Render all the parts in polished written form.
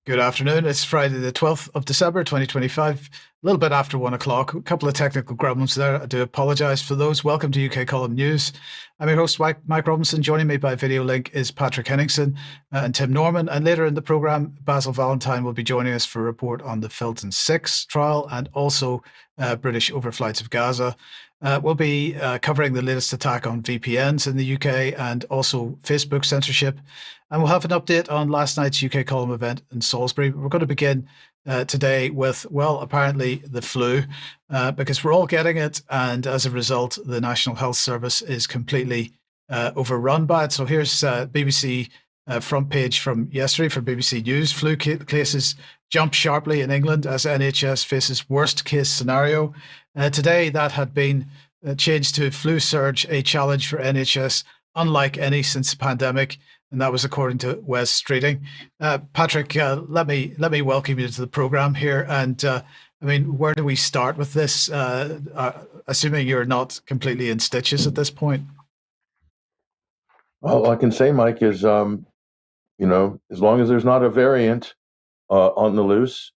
Good afternoon. It's Friday, the 12th of December, 2025, a little bit after 1 o'clock. A couple of technical gremlins there. I do apologise for those. Welcome to UK Column News. I'm your host, Mike Robinson. Joining me by video link is Patrick Henningsen and Tim Norman. And later in the programme, Basil Valentine will be joining us for a report on the Filton Six trial and also British overflights of Gaza. We'll be covering the latest attack on VPNs in the UK and also Facebook censorship. And we'll have an update on last night's UK Column event in Salisbury. We're going to begin today with, well, apparently the flu, because we're all getting it. And as a result, the National Health Service is completely overrun by it. So here's BBC front page from yesterday from BBC News. Flu cases jump sharply in England as NHS faces worst case scenario. Today, that had been changed to flu surge, a challenge for NHS, unlike any since the pandemic. And that was according to Wes Streeting. Patrick, let me welcome you to the programme here. And I mean, where do we start with this? Assuming you're not completely in stitches at this point. All I can say, Mike, is as long as there's not a variant on the loose,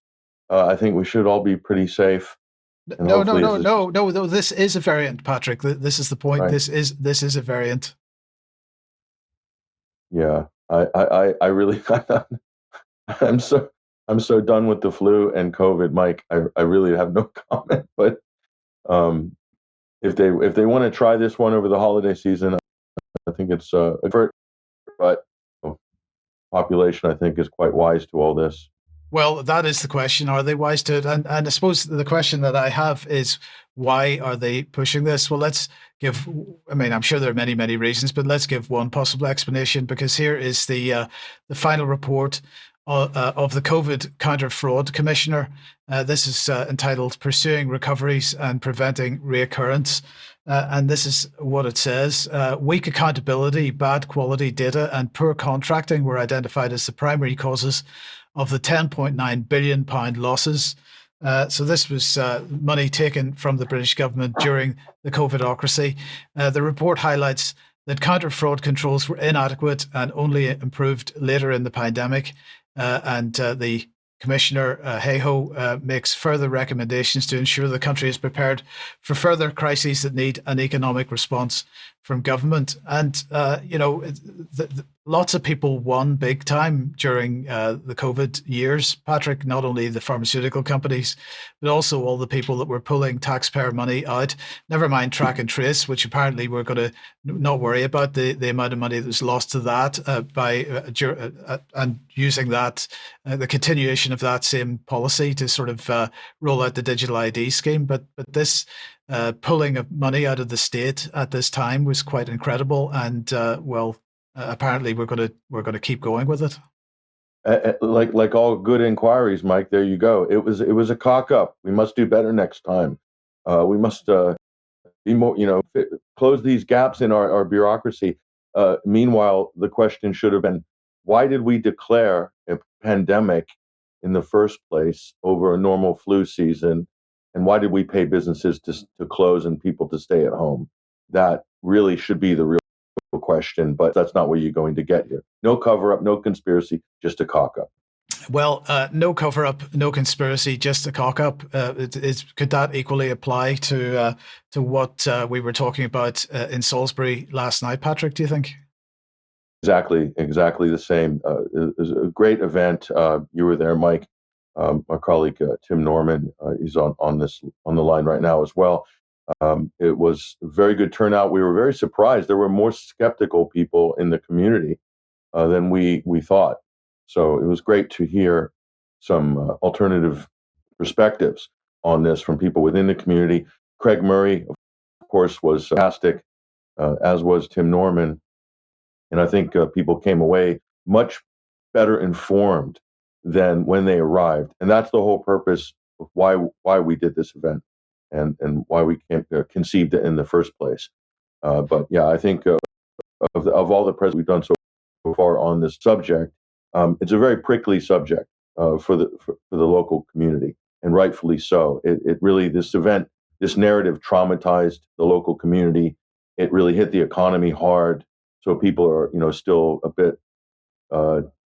I think we should all be pretty safe. No. This is a variant, Patrick. This is the point. Right. This is a variant. Yeah, I really, I'm so done with the flu and COVID, Mike. I really have no comment. But if they want to try this one over the holiday season, I think it's a effort. But population, I think, is quite wise to all this. Well, that is the question. Are they wise to it? And I suppose the question that I have is, why are they pushing this? Well, I'm sure there are many, many reasons, but let's give one possible explanation, because here is the final report of the COVID Counter Fraud Commissioner. This is entitled Pursuing Recoveries and Preventing Reoccurrence. And this is what it says. Weak accountability, bad quality data, and poor contracting were identified as the primary causes of the £10.9 billion losses. So this was money taken from the British government during the COVIDocracy. The report highlights that counter-fraud controls were inadequate and only improved later in the pandemic. And the Commissioner makes further recommendations to ensure the country is prepared for further crises that need an economic response from government. And, lots of people won big time during the COVID years, Patrick, not only the pharmaceutical companies, but also all the people that were pulling taxpayer money out. Never mind track and trace, which apparently we're going to not worry about the amount of money that was lost to that and using that, the continuation of that same policy to sort of roll out the digital ID scheme. But this pulling of money out of the state at this time was quite incredible. And apparently we're going to keep going with it. Like all good inquiries, Mike. There you go. It was a cock up. We must do better next time. We must be more. Close these gaps in our bureaucracy. Meanwhile, the question should have been, why did we declare a pandemic in the first place over a normal flu season? And why did we pay businesses to close and people to stay at home? That really should be the real question, but that's not where you're going to get here. No cover-up, no conspiracy, just a cock-up. Well, no cover-up, no conspiracy, just a cock-up. Could that equally apply to what we were talking about in Salisbury last night, Patrick, do you think? Exactly the same. It was a great event. You were there, Mike. My colleague Tim Norman, he's on the line right now as well. It was a very good turnout. We were very surprised. There were more skeptical people in the community than we thought. So it was great to hear some alternative perspectives on this from people within the community. Craig Murray, of course, was fantastic, as was Tim Norman. And I think people came away much better informed than when they arrived. And that's the whole purpose of why we did this event and why we conceived it in the first place. But yeah, I think of all the press we've done so far on this subject, it's a very prickly subject for the local community, and rightfully so. It really, this event, this narrative traumatized the local community. It really hit the economy hard. So people are, still a bit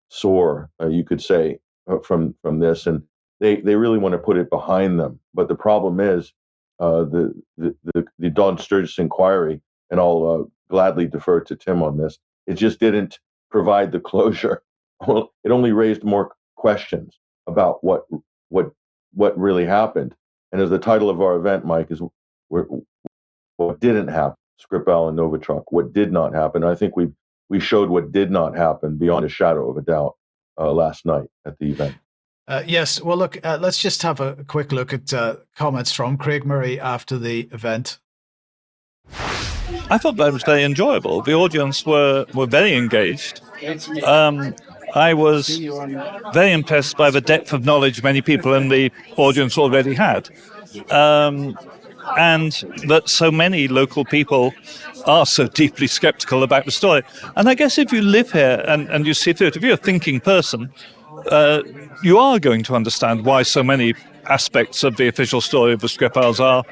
sore, you could say, from this, and they really want to put it behind them. But the problem is the Dawn Sturgis inquiry, and I'll gladly defer to Tim on this. It just didn't provide the closure. It only raised more questions about what really happened. And as the title of our event, Mike, is what didn't happen, Skripal and Novichok, what did not happen. And I think we showed what did not happen beyond a shadow of a doubt last night at the event. Yes. Well, look, let's just have a quick look at comments from Craig Murray after the event. I thought that was very enjoyable. The audience were very engaged. I was very impressed by the depth of knowledge many people in the audience already had. And that so many local people are so deeply skeptical about the story. And I guess if you live here and you see through it, if you're a thinking person, you are going to understand why so many aspects of the official story of the Skripals are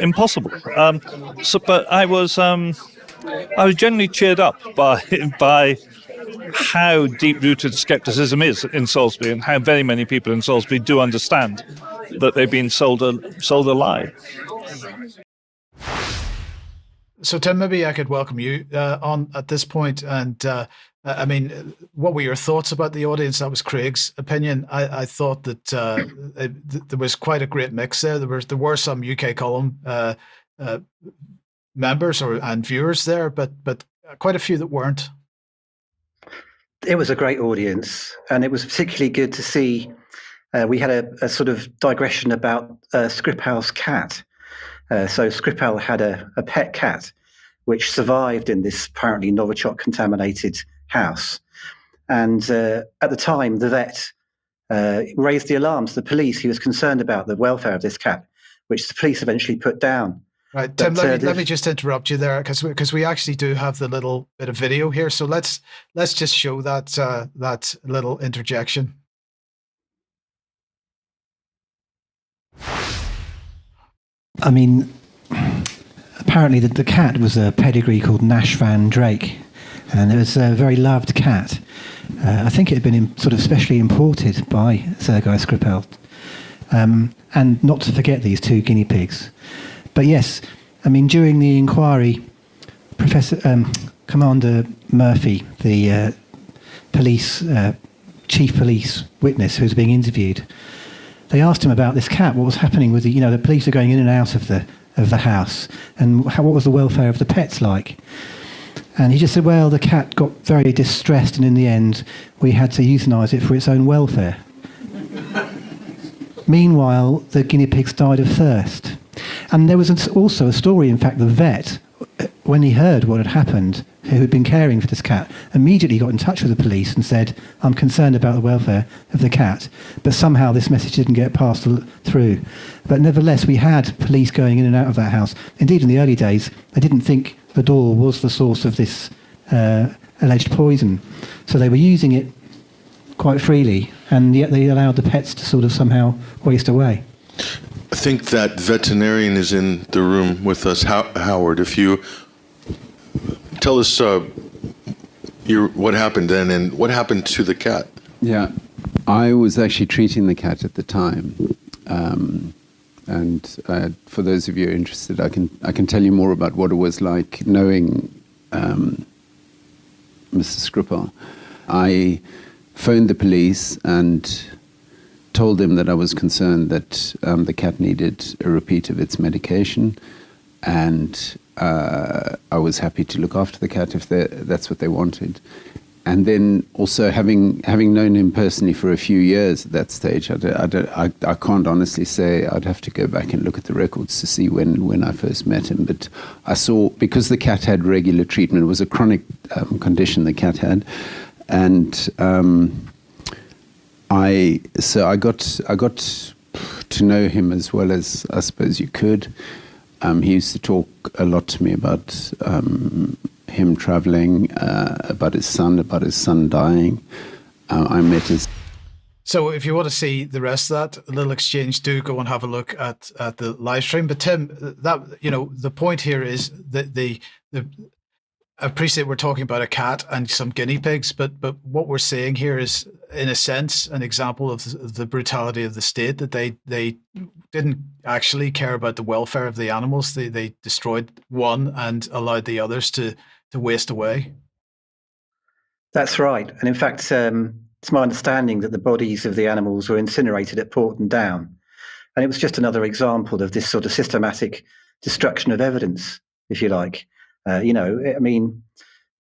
impossible. But I was generally cheered up by how deep-rooted skepticism is in Salisbury, and how very many people in Salisbury do understand that they've been sold a lie. So, Tim, maybe I could welcome you on at this point. And I mean, what were your thoughts about the audience? That was Craig's opinion. I thought that there was quite a great mix there. There were some UK column members and viewers there, but quite a few that weren't. It was a great audience, and it was particularly good to see. We had a sort of digression about Skripal's cat. So Skripal had a pet cat, which survived in this apparently Novichok contaminated house. And at the time, the vet raised the alarm to the police. He was concerned about the welfare of this cat, which the police eventually put down. Right, Tim, let me just interrupt you there, because we actually do have the little bit of video here. So let's just show that little interjection. I mean, apparently the cat was a pedigree called Nash Van Drake, and it was a very loved cat. I think it had been sort of specially imported by Sergei Skripal. And not to forget these two guinea pigs. But yes, I mean, during the inquiry, Commander Murphy, the chief police witness who was being interviewed, they asked him about this cat, what was happening with the police are going in and out of the house, and what was the welfare of the pets like? And he just said, well, the cat got very distressed, and in the end, we had to euthanize it for its own welfare. Meanwhile, the guinea pigs died of thirst. And there was also a story, in fact, the vet, when he heard what had happened, who had been caring for this cat, immediately got in touch with the police and said, I'm concerned about the welfare of the cat. But somehow this message didn't get passed through. But nevertheless, we had police going in and out of that house. Indeed, in the early days, they didn't think the door was the source of this alleged poison. So they were using it quite freely, and yet they allowed the pets to sort of somehow waste away. I think that veterinarian is in the room with us. Howard, if you tell us what happened then and what happened to the cat. Yeah, I was actually treating the cat at the time. And for those of you who are interested, I can tell you more about what it was like knowing Mr. Skripal. I phoned the police and told them that I was concerned that the cat needed a repeat of its medication, and I was happy to look after the cat if that's what they wanted. And then also having known him personally for a few years at that stage, I can't honestly say. I'd have to go back and look at the records to see when I first met him. But I saw, because the cat had regular treatment, it was a chronic condition the cat had, and I got to know him as well as I suppose you could. He used to talk a lot to me about him traveling, about his son dying. I met his. So if you want to see the rest of that little exchange, do go and have a look at the live stream. But Tim, that the point here is that I appreciate we're talking about a cat and some guinea pigs, but what we're seeing here is, in a sense, an example of the brutality of the state, that they didn't actually care about the welfare of the animals. They destroyed one and allowed the others to waste away. That's right. And in fact, it's my understanding that the bodies of the animals were incinerated at Porton Down. And it was just another example of this sort of systematic destruction of evidence, if you like. I mean,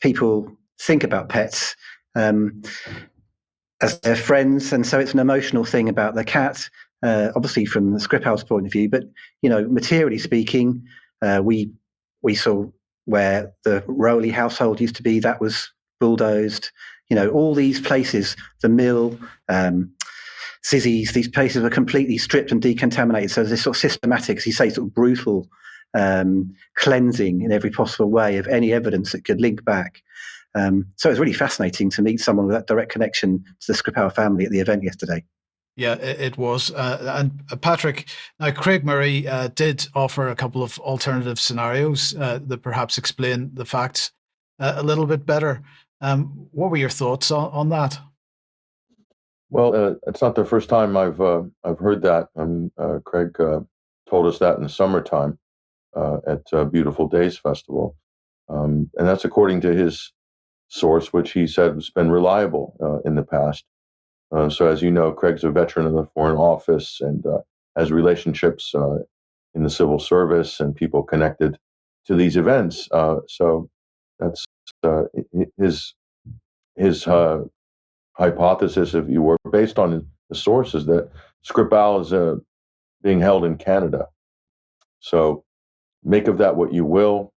people think about pets as their friends, and so it's an emotional thing about the cat, obviously from the Skripal's point of view. But materially speaking, we saw where the Rowley household used to be. That was bulldozed. All these places, the mill, Sizzy's, these places were completely stripped and decontaminated. So there's this sort of systematic, as you say, sort of brutal cleansing in every possible way of any evidence that could link back. So it's really fascinating to meet someone with that direct connection to the Skripal family at the event yesterday. Yeah, it was. And Patrick, now Craig Murray did offer a couple of alternative scenarios that perhaps explain the facts a little bit better. What were your thoughts on that? Well, it's not the first time I've heard that. Craig told us that in the summertime at Beautiful Days Festival, and that's according to his source, which he said has been reliable in the past. So, as you know, Craig's a veteran of the Foreign Office and has relationships in the civil service and people connected to these events. So that's his hypothesis, if you were, based on the sources, that Skripal is being held in Canada. So make of that what you will.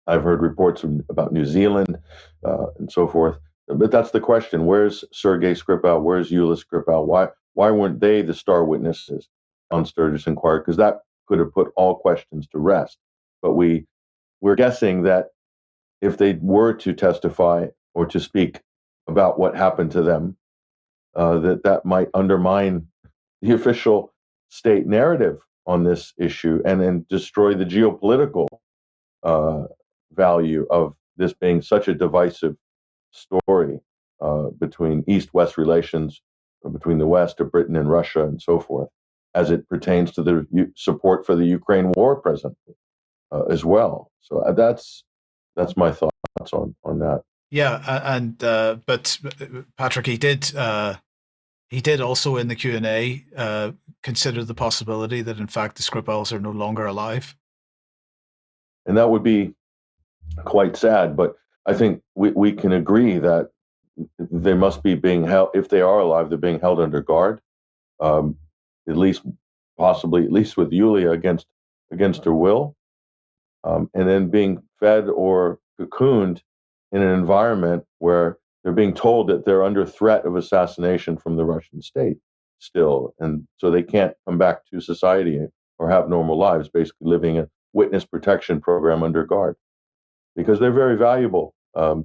I've heard reports about New Zealand and so forth. But that's the question. Where's Sergei Skripal? Where's Yulia Skripal? Why weren't they the star witnesses on Sturgis Inquiry? Because that could have put all questions to rest. But we're guessing that if they were to testify or to speak about what happened to them, that might undermine the official state narrative on this issue and then destroy the geopolitical value of this being such a divisive story between East-West relations, between the West of Britain and Russia and so forth, as it pertains to the support for the Ukraine war presently as well. So that's my thoughts on that. Yeah, and but Patrick, he did also in the Q&A consider the possibility that in fact the Skripals are no longer alive. And that would be quite sad, but I think we can agree that they must be being held, if they are alive, they're being held under guard, at least with Yulia against her will, and then being fed or cocooned in an environment where they're being told that they're under threat of assassination from the Russian state still, and so they can't come back to society or have normal lives, basically living a witness protection program under guard, because they're very valuable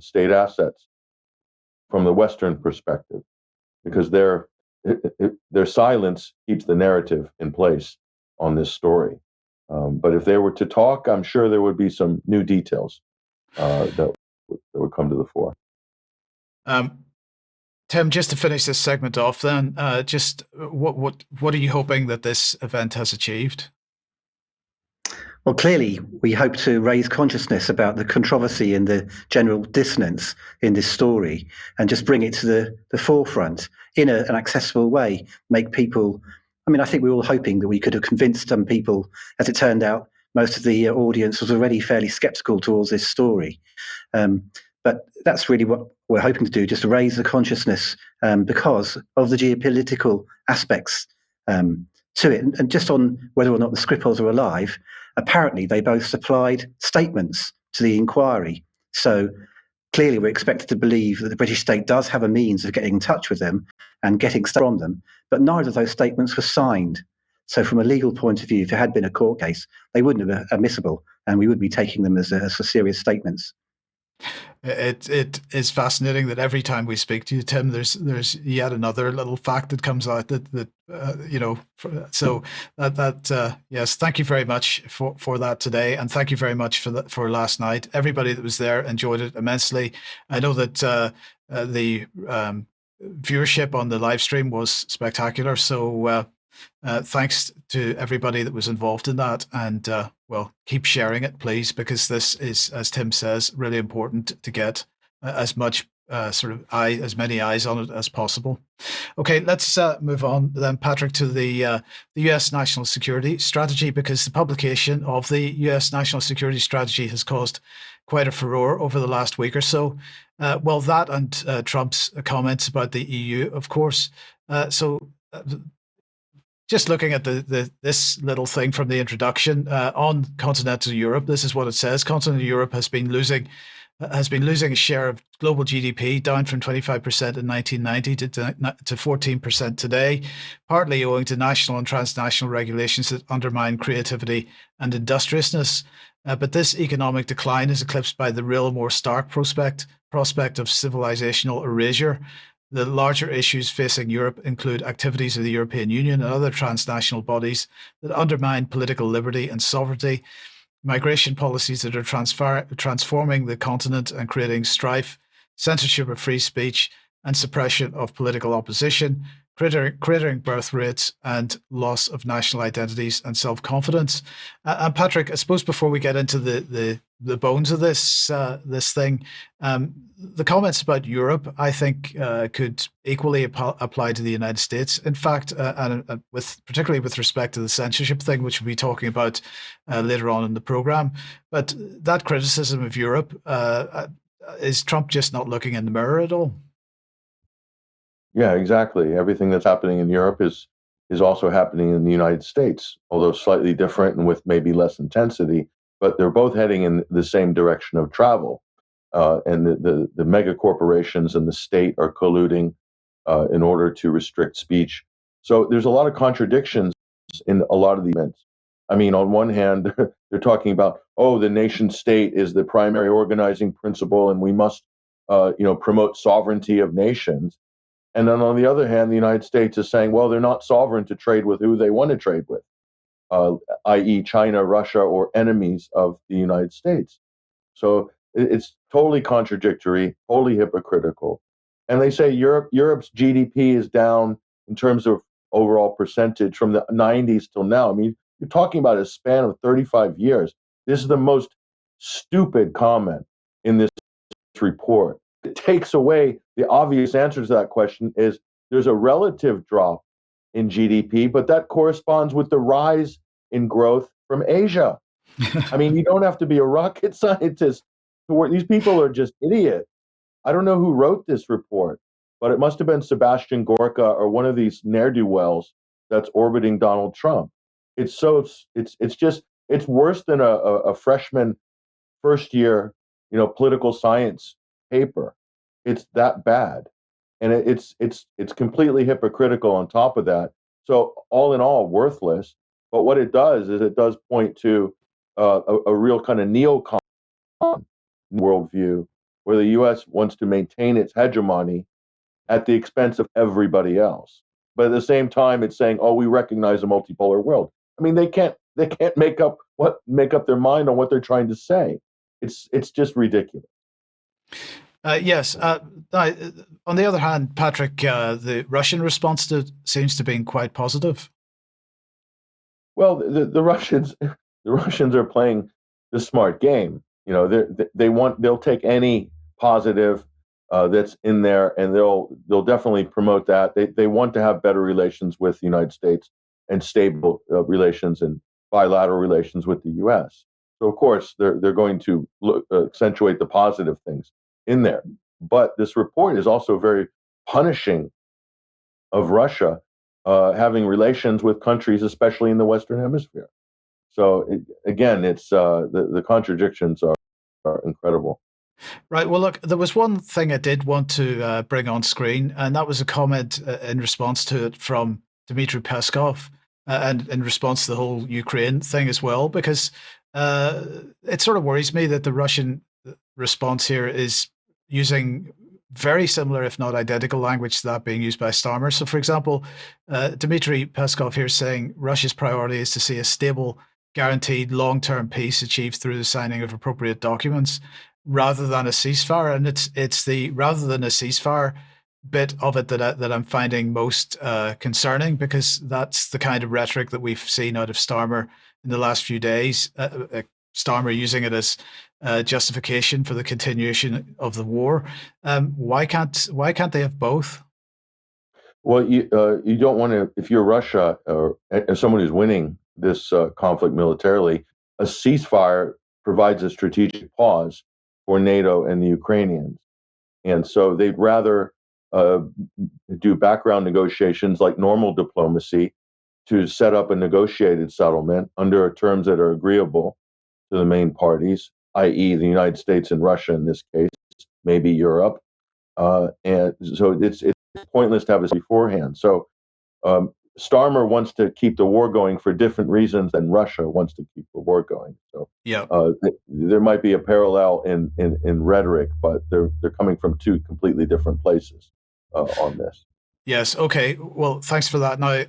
state assets from the Western perspective, because their silence keeps the narrative in place on this story. But if they were to talk, I'm sure there would be some new details that would come to the fore. Tim, just to finish this segment off, then, just what are you hoping that this event has achieved? Well, clearly, we hope to raise consciousness about the controversy and the general dissonance in this story and just bring it to the forefront in an accessible way, make people... I mean, I think we were all hoping that we could have convinced some people. As it turned out, most of the audience was already fairly skeptical towards this story. But that's really what we're hoping to do, just to raise the consciousness because of the geopolitical aspects to it. And just on whether or not the Skripals are alive, apparently they both supplied statements to the inquiry. So clearly we're expected to believe that the British state does have a means of getting in touch with them and getting stuff from them, but neither of those statements were signed. So from a legal point of view, if it had been a court case, they wouldn't have been admissible, and we would be taking them as serious statements. It is fascinating that every time we speak to you, Tim, there's yet another little fact that comes out that so yes, thank you very much for that today, and thank you very much for last night. Everybody that was there enjoyed it immensely. I know that the viewership on the live stream was spectacular. So thanks to everybody that was involved in that, and well, keep sharing it, please, because this is, as Tim says, really important to get as much as many eyes on it as possible. Okay, let's move on then, Patrick, to the U.S. national security strategy, because the publication of the U.S. national security strategy has caused quite a furore over the last week or so. Well, that and Trump's comments about the EU, of course. Just looking at this little thing from the introduction on continental Europe, this is what it says. Continental Europe has been losing a share of global GDP, down from 25% in 1990 to 14% today, partly owing to national and transnational regulations that undermine creativity and industriousness. But this economic decline is eclipsed by the real, more stark prospect of civilizational erasure. The larger issues facing Europe include activities of the European Union and other transnational bodies that undermine political liberty and sovereignty, migration policies that are transforming the continent and creating strife, censorship of free speech, and suppression of political opposition, cratering birth rates, and loss of national identities and self-confidence. And Patrick, I suppose before we get into the bones of this thing, the comments about Europe, I think, could equally apply to the United States. In fact, and particularly with respect to the censorship thing, which we'll be talking about later on in the program. But that criticism of Europe, is Trump just not looking in the mirror at all? Yeah, exactly. Everything that's happening in Europe is also happening in the United States, although slightly different and with maybe less intensity. But they're both heading in the same direction of travel. And the mega corporations and the state are colluding in order to restrict speech. So there's a lot of contradictions in a lot of the events. I mean, on one hand, they're talking about, oh, the nation state is the primary organizing principle, and we must, promote sovereignty of nations. And then on the other hand, the United States is saying, well, they're not sovereign to trade with who they want to trade with, i.e., China, Russia, or enemies of the United States. So it's totally contradictory, totally hypocritical. And they say Europe's GDP is down in terms of overall percentage from the 90s till now. I mean, you're talking about a span of 35 years. This is the most stupid comment in this report. It takes away the obvious answer to that question. Is there's a relative drop in GDP, but that corresponds with the rise in growth from Asia. I mean, you don't have to be a rocket scientist to work. These people are just idiots. I don't know who wrote this report, but it must have been Sebastian Gorka or one of these ne'er-do-wells that's orbiting Donald Trump. It's worse than a freshman first year, political science paper. It's that bad, and it's completely hypocritical on top of that. So all in all, worthless. But what it does is it does point to a real kind of neocon worldview where the U.S. wants to maintain its hegemony at the expense of everybody else. But at the same time, it's saying, "Oh, we recognize a multipolar world." I mean, they can't make up their mind on what they're trying to say. It's just ridiculous. Yes. On the other hand, Patrick, the Russian response seems to be quite positive. Well, the Russians are playing the smart game. They'll take any positive that's in there, and they'll definitely promote that. They want to have better relations with the United States and stable relations and bilateral relations with the U.S. So of course they're going to accentuate the positive things in there. But this report is also very punishing of Russia having relations with countries, especially in the Western Hemisphere. So it's the contradictions are incredible. Right. Well, look, there was one thing I did want to bring on screen, and that was a comment in response to it from Dmitry Peskov, and in response to the whole Ukraine thing as well, because it sort of worries me that the Russian response here is using very similar, if not identical, language to that being used by Starmer. So, for example, Dmitry Peskov here is saying Russia's priority is to see a stable, guaranteed long-term peace achieved through the signing of appropriate documents rather than a ceasefire. And it's the rather than a ceasefire bit of it that I'm finding most concerning, because that's the kind of rhetoric that we've seen out of Starmer in the last few days. Starmer using it as justification for the continuation of the war. Why can't they have both? Well, you don't want to, if you're Russia or someone who's winning this conflict militarily, a ceasefire provides a strategic pause for NATO and the Ukrainians. And so they'd rather do background negotiations like normal diplomacy to set up a negotiated settlement under terms that are agreeable to the main parties, i.e. the United States and Russia in this case, maybe Europe. And so it's pointless to have this beforehand. So Starmer wants to keep the war going for different reasons than Russia wants to keep the war going. So there might be a parallel in rhetoric, but they're coming from two completely different places on this. Yes. Okay. Well, thanks for that. Now,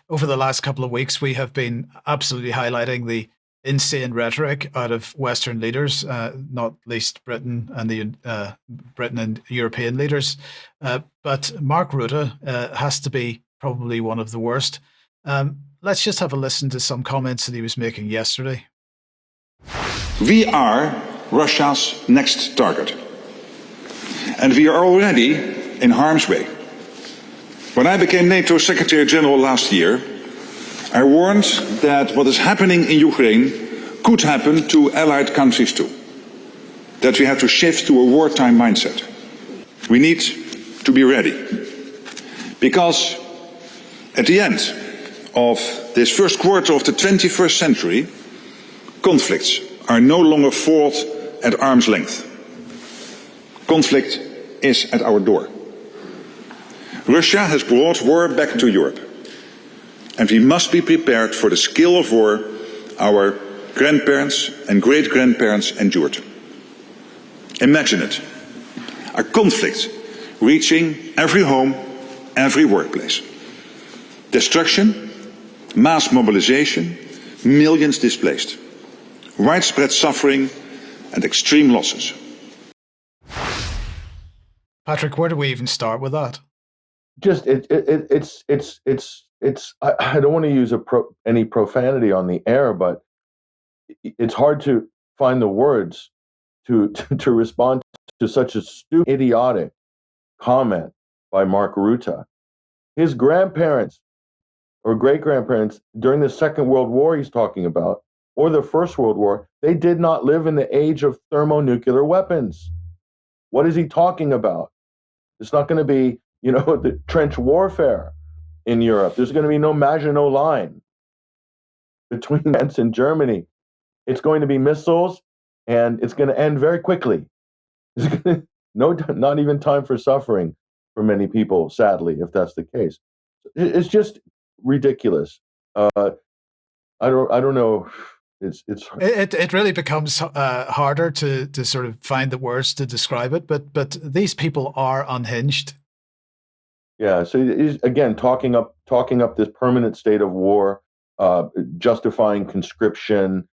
over the last couple of weeks, we have been absolutely highlighting the insane rhetoric out of Western leaders, not least Britain and European leaders. But Mark Rutte has to be probably one of the worst. Let's just have a listen to some comments that he was making yesterday. We are Russia's next target. And we are already in harm's way. When I became NATO Secretary General last year, I warned that what is happening in Ukraine could happen to allied countries too. That we have to shift to a wartime mindset. We need to be ready. Because at the end of this first quarter of the 21st century, conflicts are no longer fought at arm's length. Conflict is at our door. Russia has brought war back to Europe. And we must be prepared for the scale of war our grandparents and great-grandparents endured. Imagine it. A conflict reaching every home, every workplace. Destruction, mass mobilization, millions displaced. Widespread suffering and extreme losses. Patrick, where do we even start with that? Just I don't want to use any profanity on the air, but it's hard to find the words to respond to such a stupid, idiotic comment by Mark Rutte. His grandparents or great-grandparents during the Second World War he's talking about, or the First World War, they did not live in the age of thermonuclear weapons. What is he talking about? It's not going to be, the trench warfare in Europe. There's going to be no Maginot Line between France and Germany. It's going to be missiles, and it's going to end very quickly. Not even time for suffering for many people, sadly, if that's the case. It's just ridiculous. I don't know. It really becomes harder to sort of find the words to describe it, but these people are unhinged. Yeah. So again, talking up this permanent state of war, justifying conscription,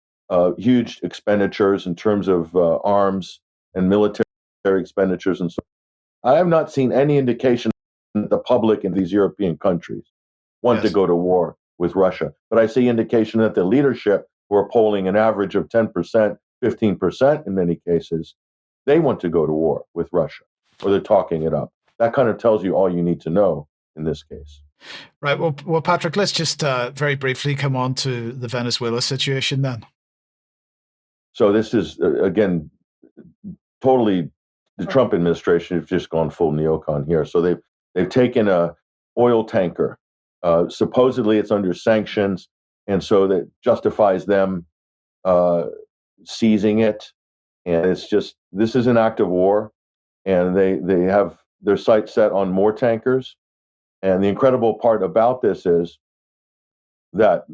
huge expenditures in terms of arms and military expenditures, and so I have not seen any indication that the public in these European countries want to go to war with Russia. But I see indication that the leadership, who are polling an average of 10%, 15% in many cases, they want to go to war with Russia, or they're talking it up. That kind of tells you all you need to know in this case. Right. Well, Patrick, let's just very briefly come on to the Venezuela situation then. So this is, again, totally the Trump administration has just gone full neocon here. So they've taken a oil tanker. Supposedly it's under sanctions, and so that justifies them seizing it. And it's just, this is an act of war, and they have their sights set on more tankers. And the incredible part about this is that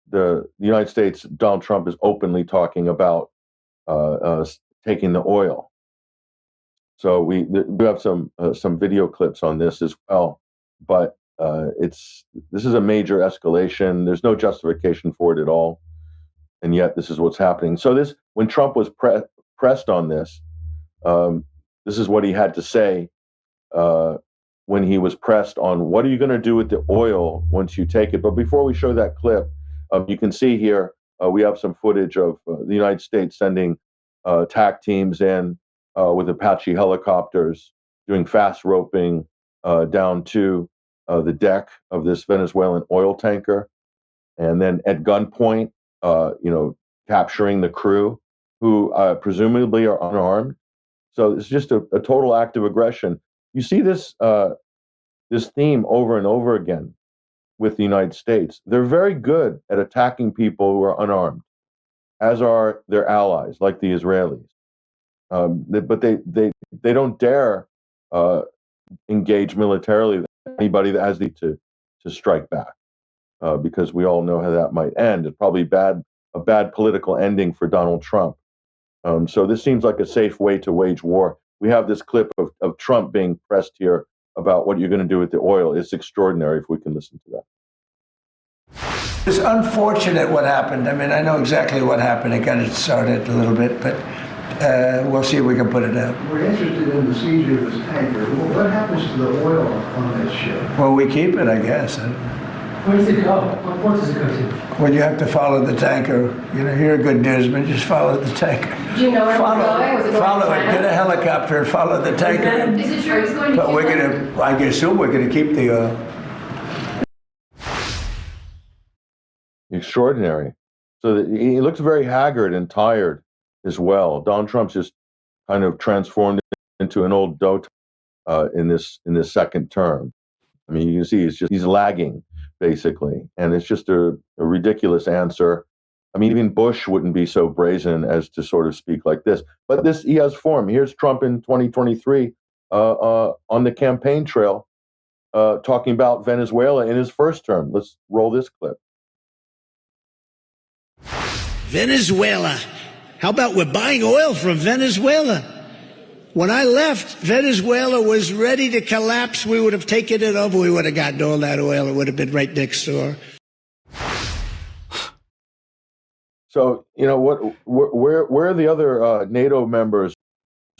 the United States, Donald Trump is openly talking about taking the oil. So we do have some video clips on this as well, but this is a major escalation. There's no justification for it at all, and yet this is what's happening. So when Trump was pressed on this, this is what he had to say when he was pressed on what are you going to do with the oil once you take it. But before we show that clip, you can see here we have some footage of the United States sending TAC teams in with Apache helicopters doing fast roping down to the deck of this Venezuelan oil tanker, and then at gunpoint, capturing the crew who presumably are unarmed. So it's just a total act of aggression. You see this theme over and over again with the United States. They're very good at attacking people who are unarmed, as are their allies, like the Israelis. But they don't dare engage militarily with anybody that has to strike back, because we all know how that might end. It's probably a bad political ending for Donald Trump. So this seems like a safe way to wage war. We have this clip of Trump being pressed here about what you're going to do with the oil. It's extraordinary if we can listen to that. It's unfortunate what happened. I mean, I know exactly what happened. It got it started a little bit, but we'll see if we can put it out. We're interested in the seizure of this tanker. What happens to the oil on this ship? Well, we keep it, I guess. Where does it go? What port does it go to? Well, you have to follow the tanker. You're a good newsman. Just follow the tanker. Do you know where it was going? Was it going follow to it. China? Get a helicopter and follow the tanker. Is it true it's going to But we're Cuba? I assume we're going to keep the oil. Extraordinary. So he looks very haggard and tired as well. Donald Trump's just kind of transformed into an old dope in this second term. I mean, you can see he's lagging basically, and it's just a ridiculous answer. I mean, even Bush wouldn't be so brazen as to sort of speak like this. But he has form. Here's Trump in 2023 on the campaign trail talking about Venezuela in his first term. Let's roll this clip. Venezuela. How about we're buying oil from Venezuela? When I left, Venezuela was ready to collapse. We would have taken it over. We would have gotten all that oil. It would have been right next door. So, where are the other NATO members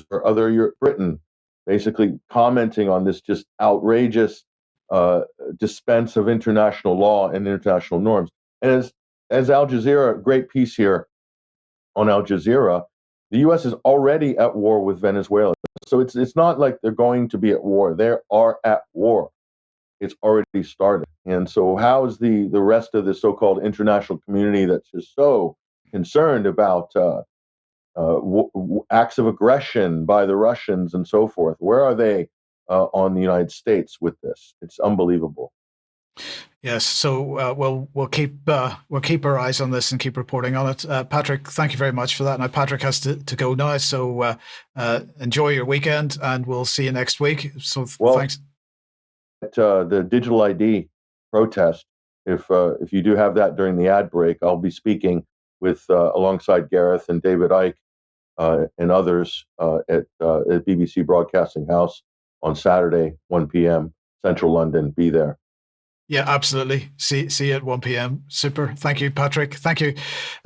or other Britain basically commenting on this just outrageous dispense of international law and international norms? And as Al Jazeera, great piece here on Al Jazeera, the U.S. is already at war with Venezuela. So it's not like they're going to be at war. They are at war. It's already started. And so how is the rest of the so-called international community that's just so concerned about acts of aggression by the Russians and so forth? Where are they on the United States with this? It's unbelievable. Yes, so we'll keep our eyes on this and keep reporting on it. Patrick, thank you very much for that. Now Patrick has to go now, so enjoy your weekend, and we'll see you next week. So thanks. The digital ID protest, if you do have that during the ad break, I'll be speaking with alongside Gareth and David Icke and others at BBC Broadcasting House on Saturday, 1 p.m. Central London. Be there. Yeah, absolutely. See you at 1 p.m. Super. Thank you, Patrick. Thank you.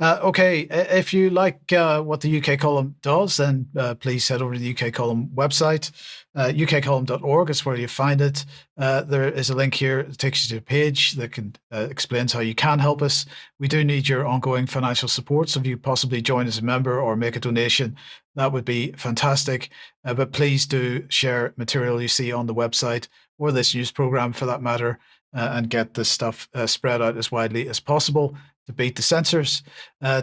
Okay, if you like what the UK Column does, then please head over to the UK Column website. ukcolumn.org is where you find it. There is a link here that takes you to a page that explains how you can help us. We do need your ongoing financial support, so if you possibly join as a member or make a donation, that would be fantastic. But please do share material you see on the website, or this news program for that matter, and get this stuff spread out as widely as possible to beat the censors.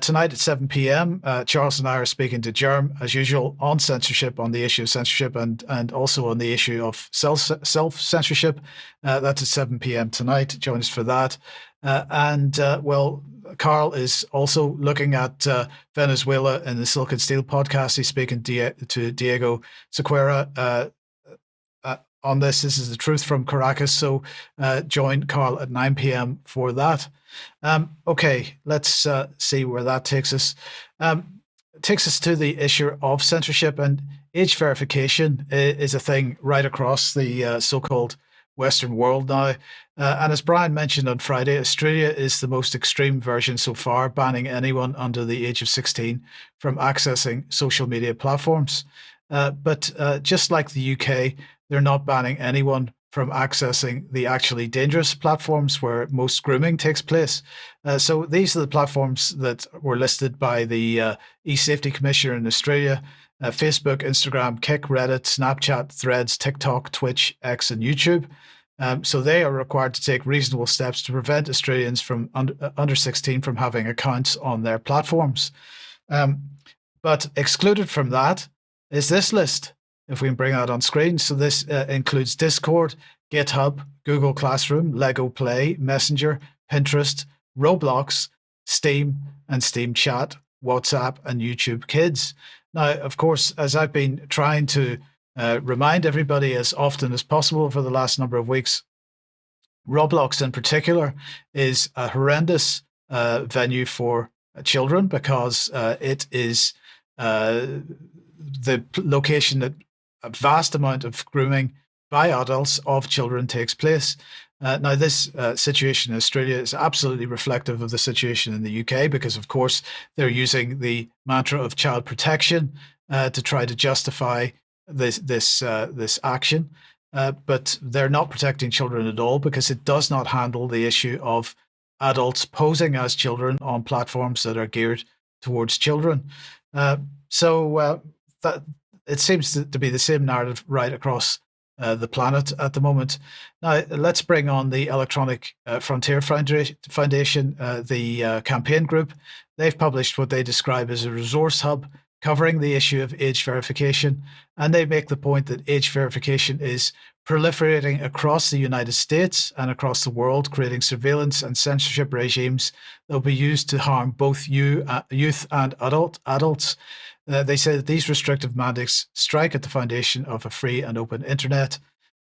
Tonight at 7 p.m., Charles and I are speaking to Jerm, as usual, on censorship, on the issue of censorship, and also on the issue of self-censorship. That's at 7 p.m. tonight. Join us for that. Carl is also looking at Venezuela in the Silk and Steel podcast. He's speaking to Diego Sequeira on this. This is the truth from Caracas. So join Carl at 9 p.m. for that. Okay, let's see where that takes us. takes us to the issue of censorship, and age verification is a thing right across the so-called Western world now. And as Brian mentioned on Friday, Australia is the most extreme version so far, banning anyone under the age of 16 from accessing social media platforms. But just like the UK, they're not banning anyone from accessing the actually dangerous platforms where most grooming takes place. So these are the platforms that were listed by the e-Safety Commissioner in Australia: Facebook, Instagram, Kik, Reddit, Snapchat, Threads, TikTok, Twitch, X, and YouTube. So they are required to take reasonable steps to prevent Australians from under 16 from having accounts on their platforms. But excluded from that is this list, if we can bring that on screen. So this includes Discord, GitHub, Google Classroom, Lego Play, Messenger, Pinterest, Roblox, Steam, and Steam Chat, WhatsApp, and YouTube Kids. Now, of course, as I've been trying to remind everybody as often as possible for the last number of weeks, Roblox in particular is a horrendous venue for children, because it is the location that a vast amount of grooming by adults of children takes place. Now, this situation in Australia is absolutely reflective of the situation in the UK, because, of course, they're using the mantra of child protection to try to justify this action. But they're not protecting children at all, because it does not handle the issue of adults posing as children on platforms that are geared towards children. So that it seems to be the same narrative right across the planet at the moment. Now, let's bring on the Electronic Frontier Foundation, the campaign group. They've published what they describe as a resource hub covering the issue of age verification. And they make the point that age verification is proliferating across the United States and across the world, creating surveillance and censorship regimes that will be used to harm both youth and adults. They say that these restrictive mandates strike at the foundation of a free and open internet.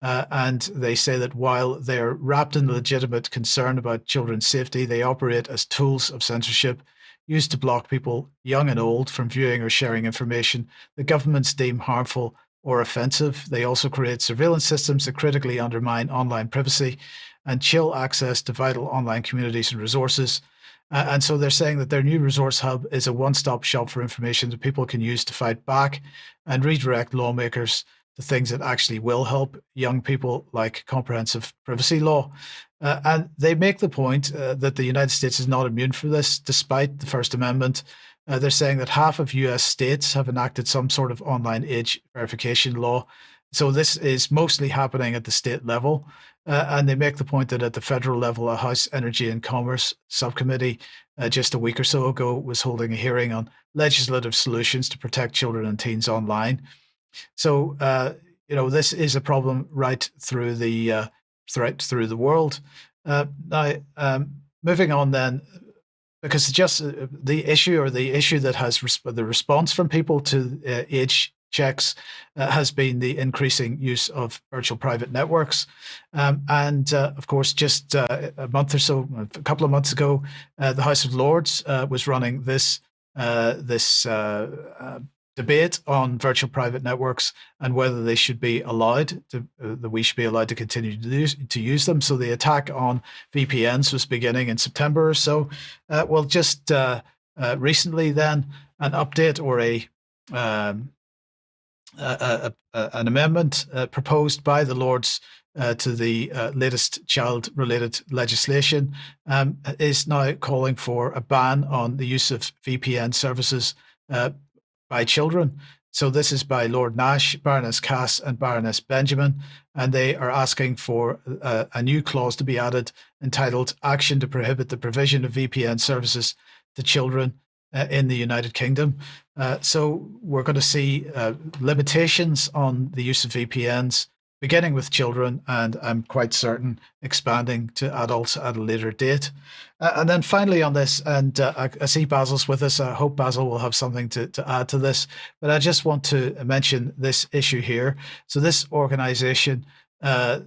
And they say that while they're wrapped in legitimate concern about children's safety, they operate as tools of censorship used to block people, young and old, from viewing or sharing information that governments deem harmful or offensive. They also create surveillance systems that critically undermine online privacy and chill access to vital online communities and resources. And so they're saying that their new resource hub is a one-stop shop for information that people can use to fight back and redirect lawmakers to things that actually will help young people, like comprehensive privacy law. And they make the point that the United States is not immune from this, despite the First Amendment. They're saying that half of US states have enacted some sort of online age verification law. So this is mostly happening at the state level. And they make the point that at the federal level, a House Energy and Commerce subcommittee just a week or so ago was holding a hearing on legislative solutions to protect children and teens online. So, this is a problem right through the world. Now, moving on then, because just the issue that has the response from people to age checks has been the increasing use of virtual private networks. And of course, just a couple of months ago, the House of Lords was running this debate on virtual private networks and whether they should be allowed to, that we should be allowed to continue to use them. So the attack on VPNs was beginning in September or so. Just recently then, an update or an amendment proposed by the Lords to the latest child-related legislation is now calling for a ban on the use of VPN services by children. So this is by Lord Nash, Baroness Cass, and Baroness Benjamin, and they are asking for a new clause to be added entitled "Action to prohibit the provision of VPN services to children in the United Kingdom." So we're going to see limitations on the use of VPNs, beginning with children, and I'm quite certain expanding to adults at a later date. And then finally on this, and I see Basil's with us. I hope Basil will have something to add to this, but I just want to mention this issue here. So this organization, so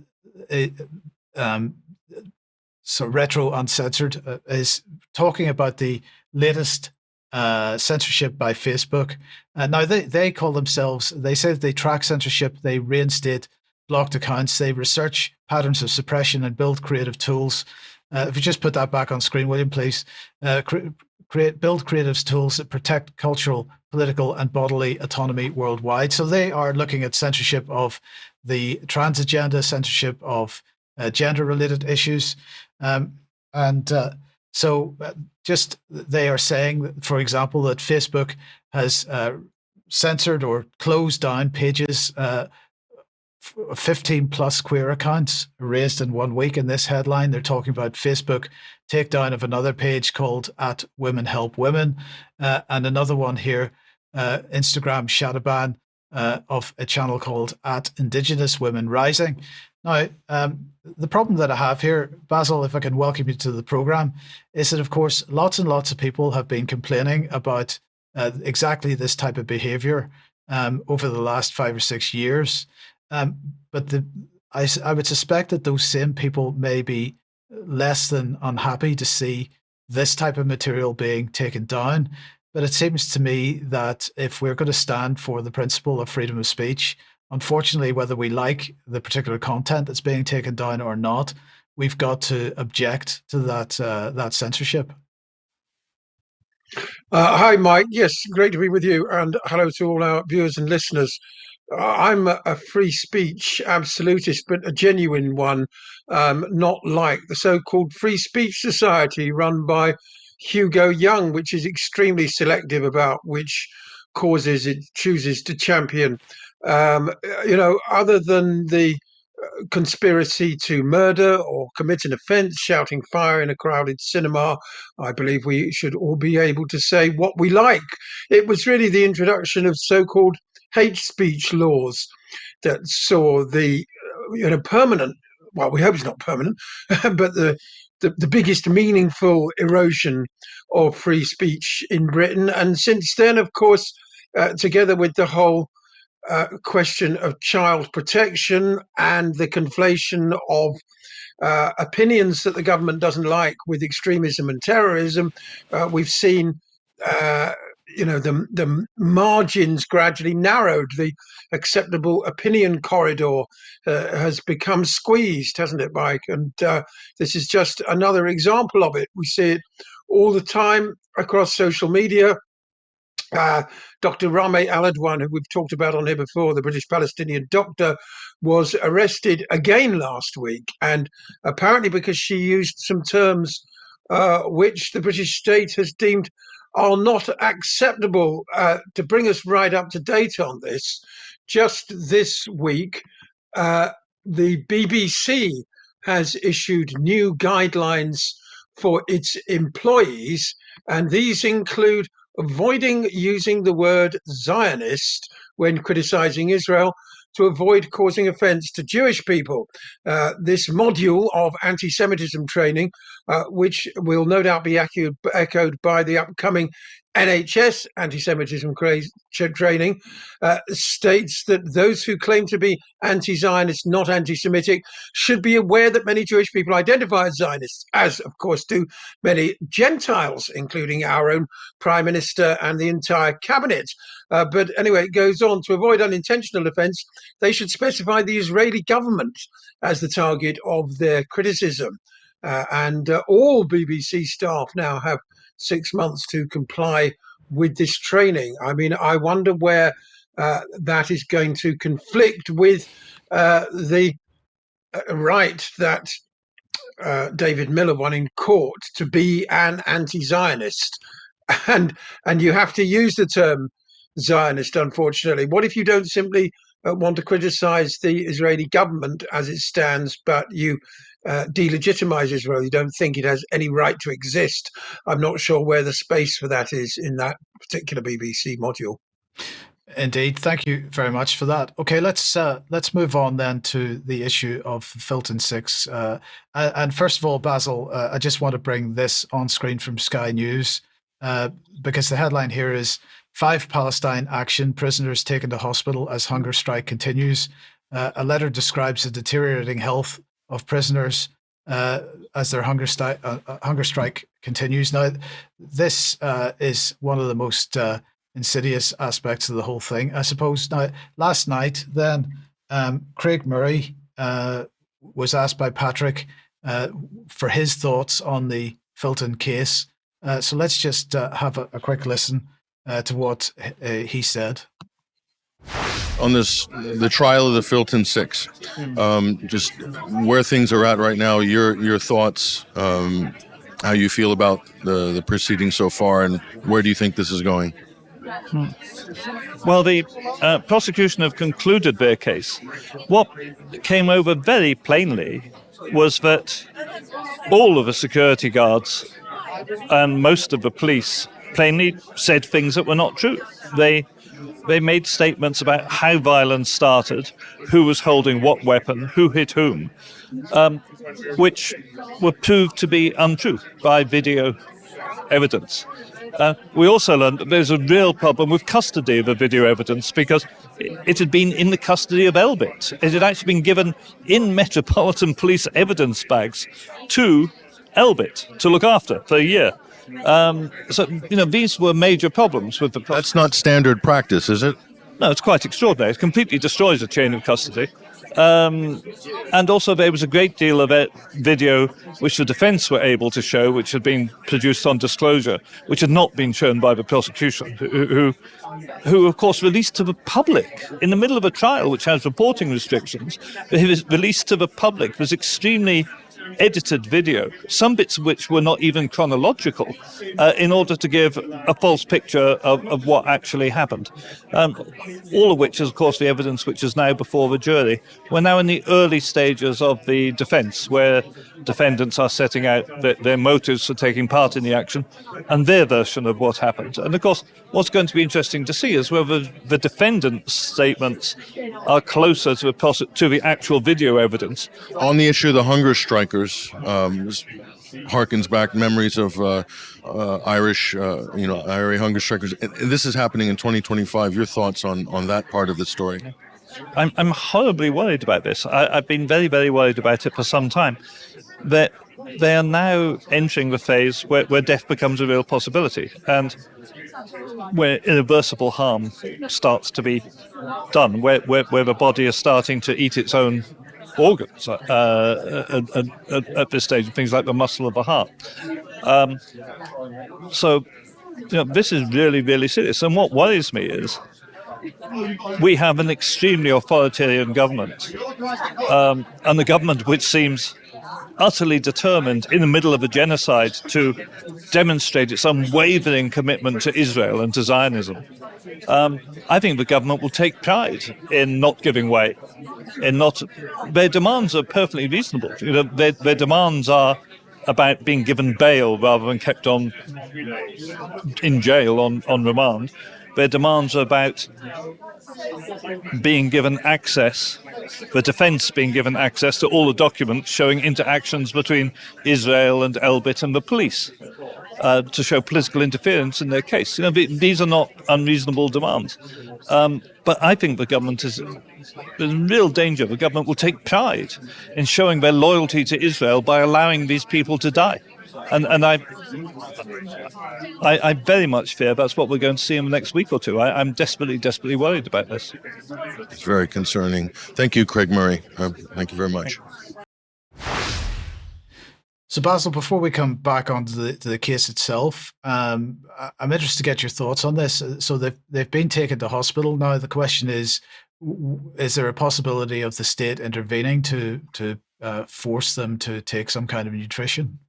Retro Uncensored, is talking about the latest censorship by Facebook. Now, they call themselves, they say that they track censorship, they reinstate blocked accounts, they research patterns of suppression and build creative tools. If you just put that back on screen, William, please. Build creative tools that protect cultural, political, and bodily autonomy worldwide. So they are looking at censorship of the trans agenda, censorship of gender-related issues. So just they are saying, for example, that Facebook has censored or closed down pages, 15 plus queer accounts raised in 1 week. In this headline, they're talking about Facebook takedown of another page called @WomenHelpWomen, and another one here, Instagram shadow ban of a channel called @IndigenousWomenRising. Now, the problem that I have here, Basil, if I can welcome you to the program, is that, of course, lots and lots of people have been complaining about exactly this type of behavior over the last 5 or 6 years. But I would suspect that those same people may be less than unhappy to see this type of material being taken down. But it seems to me that if we're going to stand for the principle of freedom of speech, unfortunately, whether we like the particular content that's being taken down or not, we've got to object to that censorship. Hi, Mike. Yes, great to be with you, and hello to all our viewers and listeners. I'm a free speech absolutist, but a genuine one, not like the so-called Free Speech Society run by Hugo Young, which is extremely selective about which causes it chooses to champion. Other than the conspiracy to murder or commit an offence, shouting fire in a crowded cinema, I believe we should all be able to say what we like. It was really the introduction of so-called hate speech laws that saw the permanent, well, we hope it's not permanent, but the biggest meaningful erosion of free speech in Britain. And since then, of course, together with the whole question of child protection and the conflation of opinions that the government doesn't like with extremism and terrorism, we've seen the margins gradually narrowed. The acceptable opinion corridor has become squeezed, hasn't it, Mike? And this is just another example of it. We see it all the time across social media. Dr. Rame Aladwan, who we've talked about on here before, the British Palestinian doctor, was arrested again last week, and apparently because she used some terms which the British state has deemed are not acceptable. To bring us right up to date on this, just this week, the BBC has issued new guidelines for its employees, and these include avoiding using the word Zionist when criticizing Israel to avoid causing offense to Jewish people. This module of anti-Semitism training, which will no doubt be echoed by the upcoming NHS anti-Semitism training, states that those who claim to be anti-Zionist, not anti-Semitic, should be aware that many Jewish people identify as Zionists, as of course do many Gentiles, including our own Prime Minister and the entire cabinet. But anyway, it goes on. To avoid unintentional offence, they should specify the Israeli government as the target of their criticism. And all BBC staff now have 6 months to comply with this training. I mean, I wonder where that is going to conflict with the right that David Miller won in court to be an anti-Zionist. And you have to use the term Zionist, unfortunately. What if you don't simply want to criticize the Israeli government as it stands, but you delegitimize Israel? You don't think it has any right to exist. I'm not sure where the space for that is in that particular BBC module. Indeed, thank you very much for that. Okay, let's move on then to the issue of Filton Six. And first of all, Basil, I just want to bring this on screen from Sky News because the headline here is 5 Palestine action prisoners taken to hospital as hunger strike continues. A letter describes the deteriorating health of prisoners as their hunger strike continues. Now, this is one of the most insidious aspects of the whole thing, I suppose. Now, last night, then, Craig Murray was asked by Patrick for his thoughts on the Filton case. So let's just have a quick listen to what he said. On the trial of the Filton Six, just where things are at right now, your thoughts, how you feel about the proceedings so far, and where do you think this is going? Well, the prosecution have concluded their case. What came over very plainly was that all of the security guards and most of the police plainly said things that were not true. They made statements about how violence started, who was holding what weapon, who hit whom, which were proved to be untrue by video evidence. We also learned that there's a real problem with custody of the video evidence because it had been in the custody of Elbit. It had actually been given in Metropolitan Police evidence bags to Elbit to look after for a year. So, these were major problems with the process. That's not standard practice, is it? No, it's quite extraordinary. It completely destroys the chain of custody. And also there was a great deal of video which the defence were able to show, which had been produced on disclosure, which had not been shown by the prosecution, who of course released to the public in the middle of a trial which has reporting restrictions. Released to the public was extremely edited video, some bits of which were not even chronological, in order to give a false picture of what actually happened. All of which is, of course, the evidence which is now before the jury. We're now in the early stages of the defence, where defendants are setting out their motives for taking part in the action and their version of what happened. And, of course, what's going to be interesting to see is whether the defendant's statements are closer to the actual video evidence. On the issue of the hunger strikers, this harkens back memories of Irish hunger strikers. And this is happening in 2025. Your thoughts on that part of the story? I'm horribly worried about this. I've been very, very worried about it for some time. That they are now entering the phase where death becomes a real possibility, and where irreversible harm starts to be done, where the body is starting to eat its own organs at this stage, things like the muscle of the heart. So this is really, really serious. And what worries me is we have an extremely authoritarian government, and the government which seems utterly determined in the middle of a genocide to demonstrate its unwavering commitment to Israel and to Zionism. I think the government will take pride in not giving way, their demands are perfectly reasonable. Their demands are about being given bail rather than kept in jail on remand. Their demands are about being given access, the defence being given access to all the documents showing interactions between Israel and Elbit and the police, to show political interference in their case. These are not unreasonable demands. But I think the government is in real danger. The government will take pride in showing their loyalty to Israel by allowing these people to die. And I very much fear that's what we're going to see in the next week or two. I'm desperately, desperately worried about this. It's very concerning. Thank you, Craig Murray. Thank you very much. So, Basil, before we come back onto the case itself, I'm interested to get your thoughts on this. So they've been taken to hospital. Now, the question is there a possibility of the state intervening to force them to take some kind of nutrition?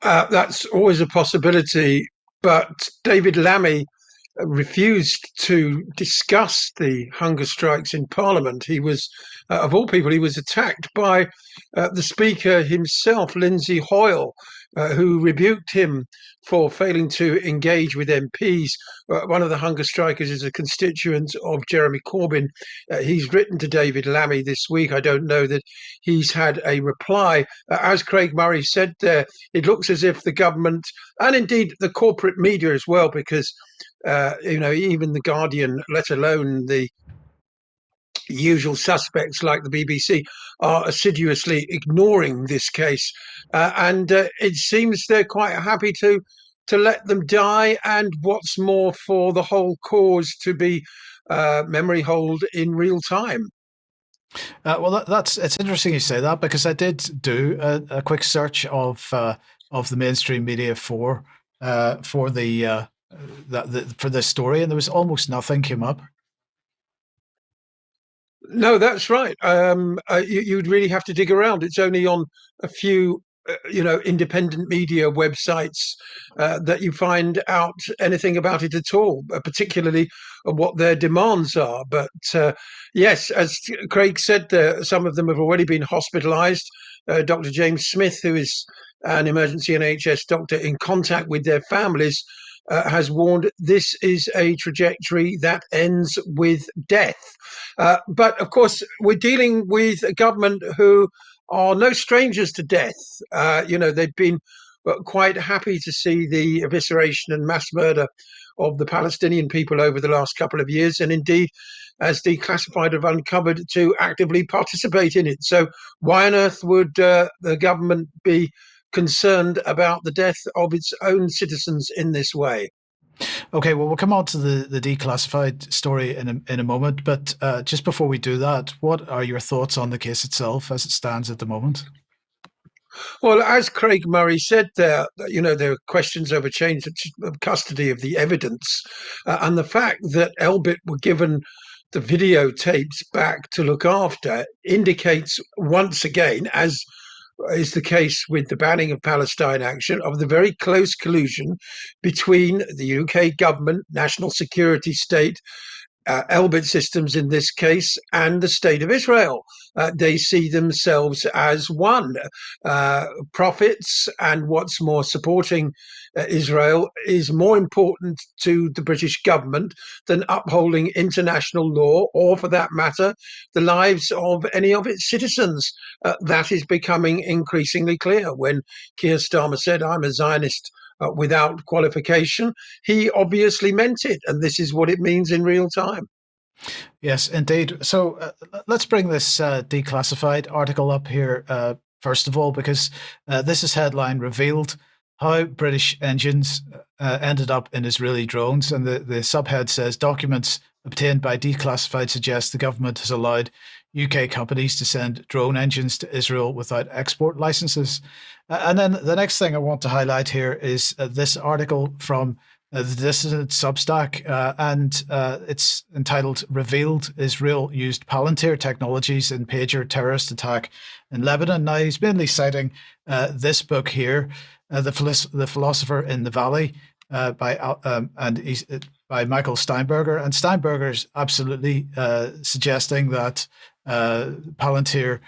That's always a possibility, but David Lammy refused to discuss the hunger strikes in Parliament. He was, of all people, he was attacked by the Speaker himself, Lindsay Hoyle, who rebuked him for failing to engage with MPs. One of the hunger strikers is a constituent of Jeremy Corbyn. He's written to David Lammy this week. I don't know that he's had a reply. As Craig Murray said there, it looks as if the government, and indeed the corporate media as well, because even The Guardian, let alone the usual suspects like the BBC are assiduously ignoring this case, and it seems they're quite happy to let them die, and what's more, for the whole cause to be memory hold in real time. Well, it's interesting you say that, because I did do a quick search of the mainstream media for the for this story, and there was almost nothing came up. No, that's right. You'd really have to dig around. It's only on a few, independent media websites that you find out anything about it at all, particularly what their demands are. But yes, as Craig said, some of them have already been hospitalised. Dr. James Smith, who is an emergency NHS doctor in contact with their families, has warned this is a trajectory that ends with death. But of course, we're dealing with a government who are no strangers to death. They've been quite happy to see the evisceration and mass murder of the Palestinian people over the last couple of years, and indeed, as Declassified have uncovered, to actively participate in it. So why on earth would the government be concerned about the death of its own citizens in this way? Okay, well, we'll come on to the declassified story in a moment, but just before we do that, what are your thoughts on the case itself as it stands at the moment? Well, as Craig Murray said there, there are questions over change of custody of the evidence, and the fact that Elbit were given the videotapes back to look after indicates once again, as is the case with the banning of Palestine action, of the very close collusion between the UK government, national security state, Elbit Systems in this case, and the State of Israel. They see themselves as one. Profits and what's more, supporting Israel is more important to the British government than upholding international law, or for that matter, the lives of any of its citizens. That is becoming increasingly clear. When Keir Starmer said, "I'm a Zionist without qualification," he obviously meant it, and this is what it means in real time. Yes, indeed. So let's bring this declassified article up here first of all, because this is headline revealed how British engines ended up in Israeli drones, and the subhead says documents obtained by declassified suggest the government has allowed UK companies to send drone engines to Israel without export licenses. And then the next thing I want to highlight here is this article from the Dissident Substack, and it's entitled "Revealed Israel Used Palantir Technologies in Pager Terrorist Attack in Lebanon." Now, he's mainly citing this book here, The Philosopher in the Valley, by Michael Steinberger. And Steinberger's absolutely suggesting that Palantir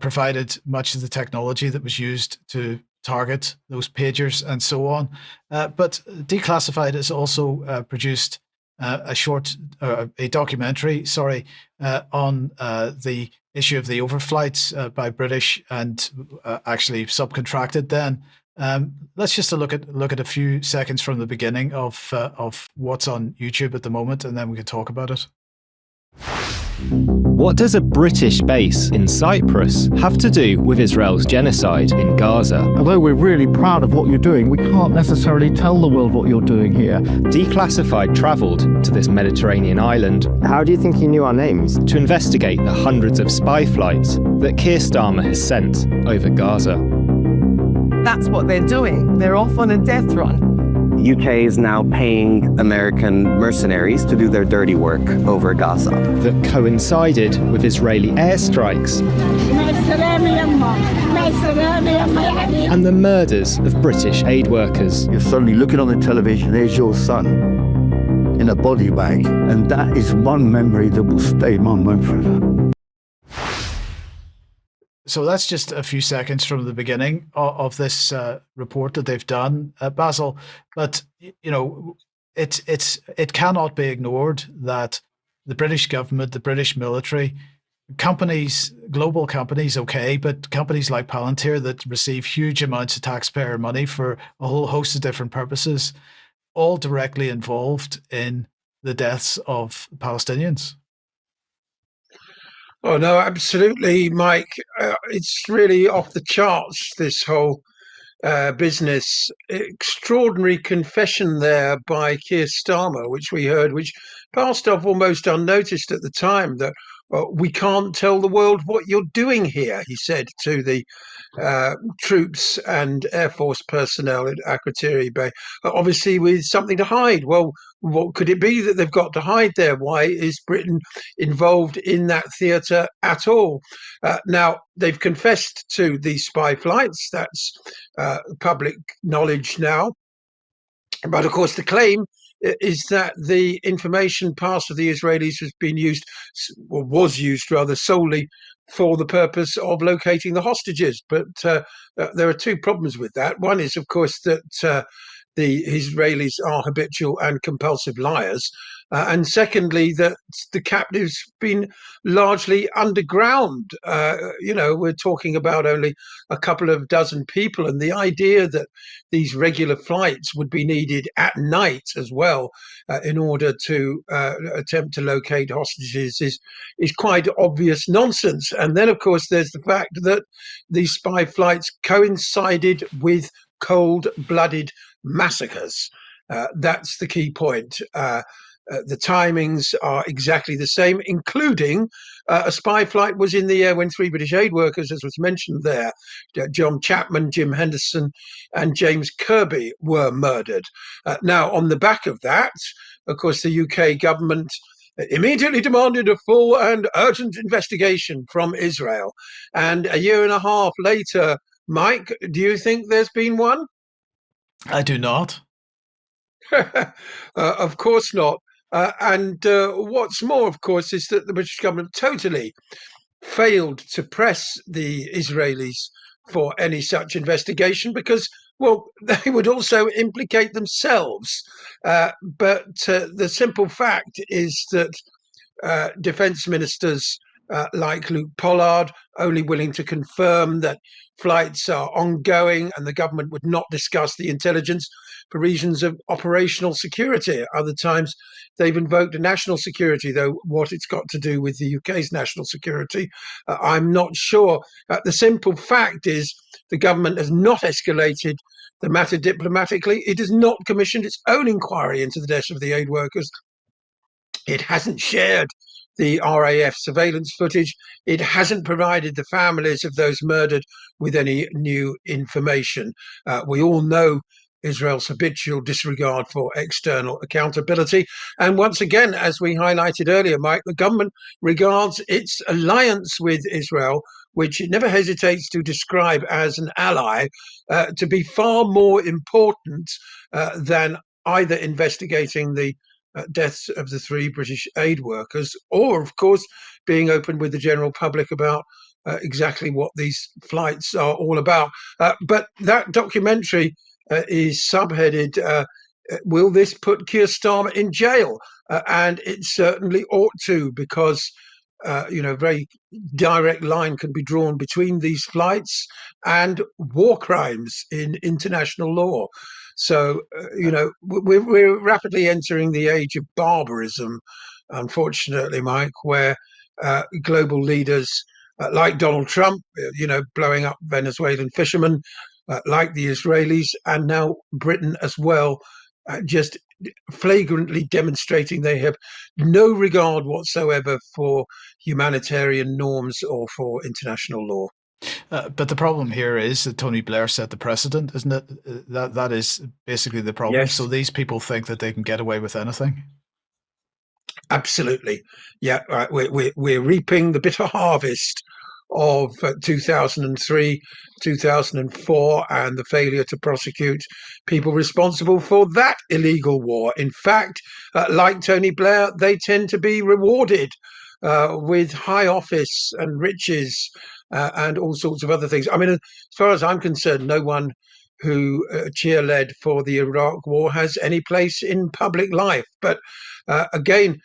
provided much of the technology that was used to target those pagers and so on. But Declassified has also produced a documentary, on the issue of the overflights by British, and actually subcontracted then. Let's just look at a few seconds from the beginning of what's on YouTube at the moment, and then we can talk about it. What does a British base in Cyprus have to do with Israel's genocide in Gaza? Although we're really proud of what you're doing, we can't necessarily tell the world what you're doing here. Declassified travelled to this Mediterranean island. How do you think he knew our names? To investigate the hundreds of spy flights that Keir Starmer has sent over Gaza. That's what they're doing. They're off on a death run. UK is now paying American mercenaries to do their dirty work over Gaza. That coincided with Israeli airstrikes and the murders of British aid workers. You're suddenly looking on the television, there's your son in a body bag, and that is one memory that will stay in my mind forever. So that's just a few seconds from the beginning of this report that they've done, Basil. But it cannot be ignored that the British government, the British military, companies, global companies, okay, but companies like Palantir that receive huge amounts of taxpayer money for a whole host of different purposes, all directly involved in the deaths of Palestinians. Oh no, absolutely, Mike. It's really off the charts, this whole business. Extraordinary confession there by Keir Starmer, which we heard, which passed off almost unnoticed at the time, that we can't tell the world what you're doing here, he said to the troops and Air Force personnel at Akrotiri Bay, obviously with something to hide. Well, what could it be that they've got to hide there? Why is Britain involved in that theatre at all? Now, they've confessed to these spy flights. That's public knowledge now. But of course, the claim is that the information passed to the Israelis has been used, or was used rather, solely for the purpose of locating the hostages. But there are two problems with that. One is, of course, that the Israelis are habitual and compulsive liars. And secondly, that the captives been largely underground. We're talking about only a couple of dozen people, and the idea that these regular flights would be needed at night as well in order to attempt to locate hostages is quite obvious nonsense. And then, of course, there's the fact that these spy flights coincided with cold-blooded massacres. That's the key point. The timings are exactly the same, including a spy flight was in the air when 3 British aid workers, as was mentioned there, John Chapman, Jim Henderson, and James Kirby, were murdered. Now, on the back of that, of course, the UK government immediately demanded a full and urgent investigation from Israel. And a year and a half later, Mike, do you think there's been one? I do not. Of course not. And what's more, of course, is that the British government totally failed to press the Israelis for any such investigation because, well, they would also implicate themselves. But the simple fact is that defense ministers like Luke Pollard, only willing to confirm that flights are ongoing and the government would not discuss the intelligence for reasons of operational security. Other times they've invoked national security, though what it's got to do with the UK's national security, I'm not sure. The simple fact is the government has not escalated the matter diplomatically. It has not commissioned its own inquiry into the deaths of the aid workers. It hasn't shared the RAF surveillance footage. It hasn't provided the families of those murdered with any new information. We all know Israel's habitual disregard for external accountability. And once again, as we highlighted earlier, Mike, the government regards its alliance with Israel, which it never hesitates to describe as an ally, to be far more important than either investigating the deaths of the 3 British aid workers, or, of course, being open with the general public about exactly what these flights are all about. But that documentary is subheaded, Will this put Keir Starmer in jail? And it certainly ought to, because very direct line can be drawn between these flights and war crimes in international law. So, we're rapidly entering the age of barbarism, unfortunately, Mike, where global leaders like Donald Trump, blowing up Venezuelan fishermen, like the Israelis, and now Britain as well, just flagrantly demonstrating they have no regard whatsoever for humanitarian norms or for international law. But the problem here is that Tony Blair set the precedent, isn't it? That is basically the problem. Yes. So these people think that they can get away with anything. Absolutely. Yeah, we're reaping the bitter harvest of 2003, 2004, and the failure to prosecute people responsible for that illegal war. In fact, like Tony Blair, they tend to be rewarded with high office and riches and all sorts of other things. I mean, as far as I'm concerned, no one who cheerled for the Iraq war has any place in public life. But again,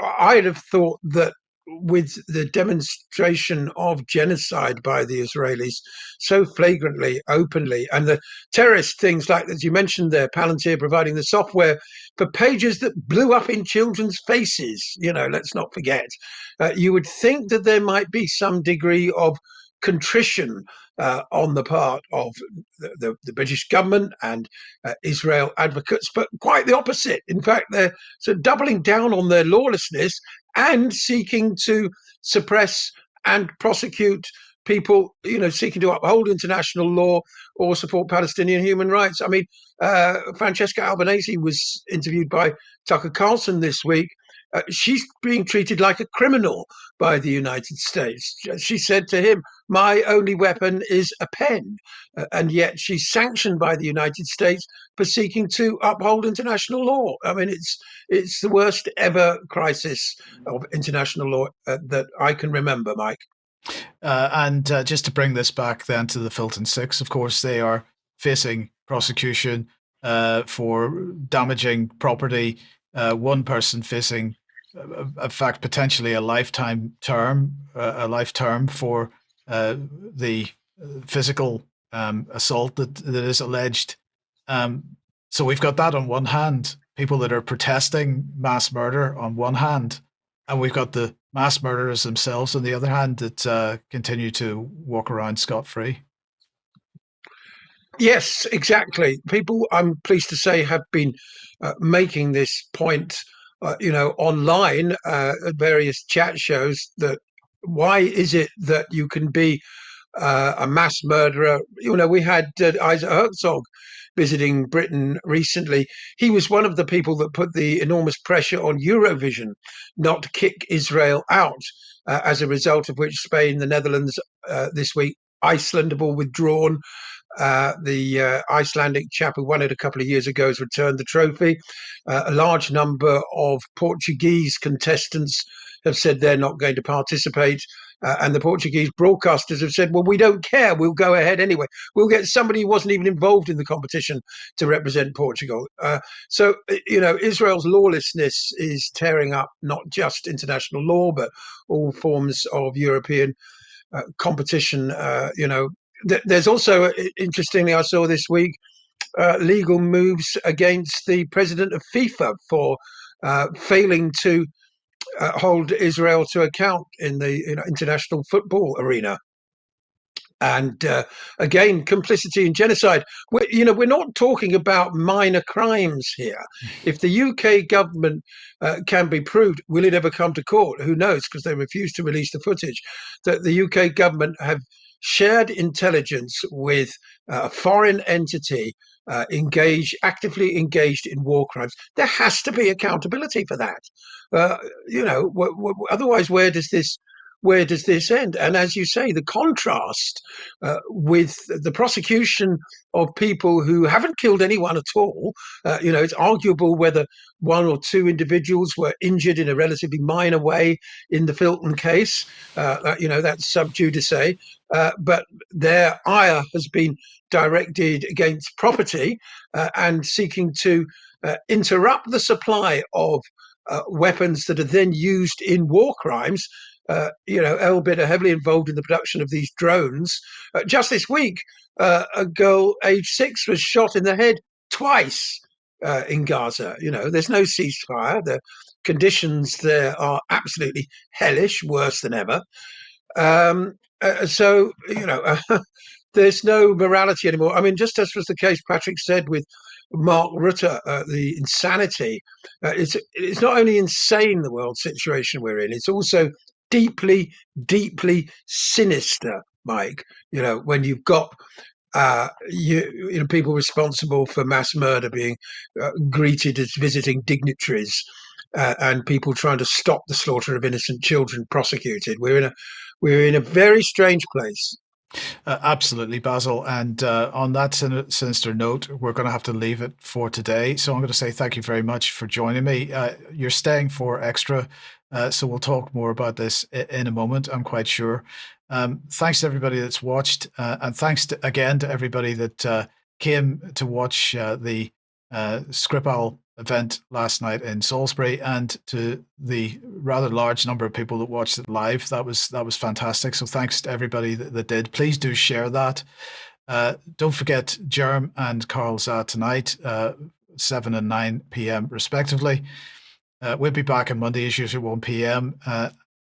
I'd have thought that with the demonstration of genocide by the Israelis so flagrantly, openly, and the terrorist things like, as you mentioned there, Palantir providing the software for pages that blew up in children's faces, let's not forget. You would think that there might be some degree of contrition on the part of the British government and Israel advocates, but quite the opposite. In fact, they're sort of doubling down on their lawlessness and seeking to suppress and prosecute people, seeking to uphold international law or support Palestinian human rights. I mean, Francesca Albanese was interviewed by Tucker Carlson this week. She's being treated like a criminal by the United States. She said to him, "My only weapon is a pen." And yet she's sanctioned by the United States for seeking to uphold international law. I mean, it's the worst ever crisis of international law that I can remember, Mike. And just to bring this back then to the Filton Six, of course, they are facing prosecution for damaging property. One person facing, in fact, potentially a lifetime term for the physical assault that is alleged. So we've got that on one hand, people that are protesting mass murder on one hand, and we've got the mass murderers themselves on the other hand that continue to walk around scot-free. Yes, exactly. People, I'm pleased to say, have been making this point, online at various chat shows, that why is it that you can be a mass murderer? We had Isaac Herzog visiting Britain recently. He was one of the people that put the enormous pressure on Eurovision not to kick Israel out, as a result of which Spain, the Netherlands, this week, Iceland have all withdrawn. The Icelandic chap who won it a couple of years ago has returned the trophy. A large number of Portuguese contestants have said they're not going to participate. And the Portuguese broadcasters have said, well, we don't care. We'll go ahead anyway. We'll get somebody who wasn't even involved in the competition to represent Portugal. So, Israel's lawlessness is tearing up not just international law, but all forms of European competition. There's also, interestingly, I saw this week, legal moves against the president of FIFA for failing to hold Israel to account in the international football arena. And again, complicity in genocide. We're not talking about minor crimes here. If the UK government can be proved, will it ever come to court? Who knows? Because they refuse to release the footage. That the UK government have shared intelligence with a foreign entity actively engaged in war crimes. There has to be accountability for that. Otherwise, where does this end? And as you say, the contrast with the prosecution of people who haven't killed anyone at all. It's arguable whether one or two individuals were injured in a relatively minor way in the Filton case. That's sub judice. But their ire has been directed against property and seeking to interrupt the supply of weapons that are then used in war crimes. Elbit are heavily involved in the production of these drones. Just this week, a girl aged 6 was shot in the head twice in Gaza. There's no ceasefire. The conditions there are absolutely hellish, worse than ever. There's no morality anymore. I mean, just as was the case, Patrick said, with Mark Rutte, the insanity. It's not only insane, the world situation we're in, it's also deeply, deeply sinister, Mike. When you've got people responsible for mass murder being greeted as visiting dignitaries, and people trying to stop the slaughter of innocent children prosecuted. We're in a very strange place. Absolutely, Basil. And on that sinister note, we're going to have to leave it for today. So I'm going to say thank you very much for joining me. You're staying for extra, so we'll talk more about this in a moment, I'm quite sure. Thanks to everybody that's watched, and thanks again to everybody that came to watch the Skripal event last night in Salisbury, and to the rather large number of people that watched it live. That was fantastic. So thanks to everybody that did. Please do share that. Don't forget Germ and Carl's tonight, 7 and 9 p.m. respectively. We'll be back on Monday as usual, 1 p.m.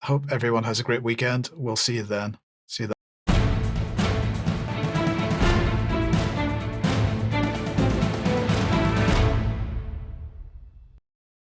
Hope everyone has a great weekend. We'll see you then. See you then.